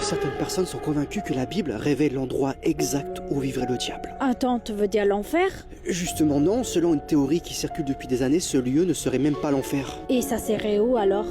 certaines personnes sont convaincues que la Bible révèle l'endroit exact où vivrait le diable. Attends, tu veux dire l'enfer? Justement non, selon une théorie qui circule depuis des années, ce lieu ne serait même pas l'enfer. Et ça serait où alors?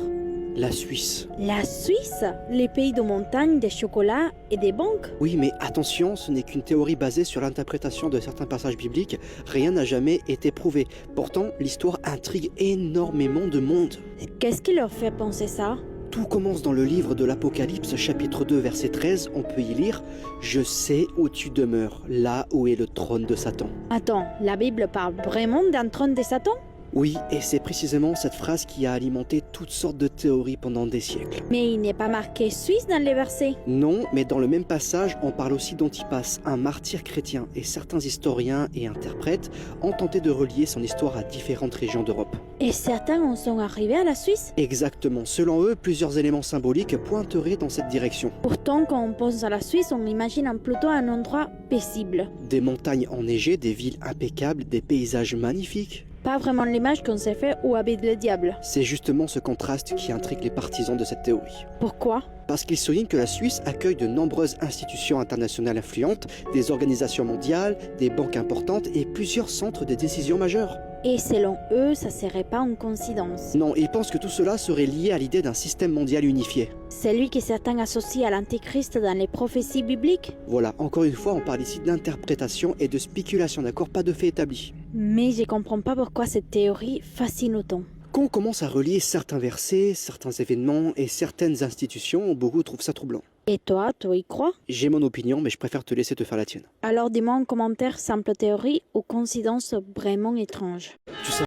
La Suisse. La Suisse? Les pays de montagne, des chocolats et des banques? Oui, mais attention, ce n'est qu'une théorie basée sur l'interprétation de certains passages bibliques. Rien n'a jamais été prouvé. Pourtant, l'histoire intrigue énormément de monde. Qu'est-ce qui leur fait penser ça? Tout commence dans le livre de l'Apocalypse, chapitre 2, verset 13. On peut y lire « Je sais où tu demeures, là où est le trône de Satan ». Attends, la Bible parle vraiment d'un trône de Satan? Oui, et c'est précisément cette phrase qui a alimenté toutes sortes de théories pendant des siècles. Mais il n'est pas marqué Suisse dans les versets. Non, mais dans le même passage, on parle aussi d'Antipas, un martyr chrétien, et certains historiens et interprètes ont tenté de relier son histoire à différentes régions d'Europe. Et certains en sont arrivés à la Suisse? Exactement. Selon eux, plusieurs éléments symboliques pointeraient dans cette direction. Pourtant, quand on pense à la Suisse, on imagine plutôt un endroit paisible. Des montagnes enneigées, des villes impeccables, des paysages magnifiques. Pas vraiment l'image qu'on s'est fait où habite le diable. C'est justement ce contraste qui intrigue les partisans de cette théorie. Pourquoi? Parce qu'ils soulignent que la Suisse accueille de nombreuses institutions internationales influentes, des organisations mondiales, des banques importantes et plusieurs centres de décision majeurs. Et selon eux, ça serait pas une coïncidence. Non, ils pensent que tout cela serait lié à l'idée d'un système mondial unifié. Celui que certains associent à l'antéchrist dans les prophéties bibliques. Voilà, encore une fois, on parle ici d'interprétation et de spéculation, d'accord? Pas de fait établi. Mais je comprends pas pourquoi cette théorie fascine autant. Quand on commence à relier certains versets, certains événements et certaines institutions, beaucoup trouvent ça troublant. Et toi, tu y crois? J'ai mon opinion, mais je préfère te laisser te faire la tienne. Alors dis-moi en commentaire simple théorie ou coïncidence vraiment étrange. Tu sais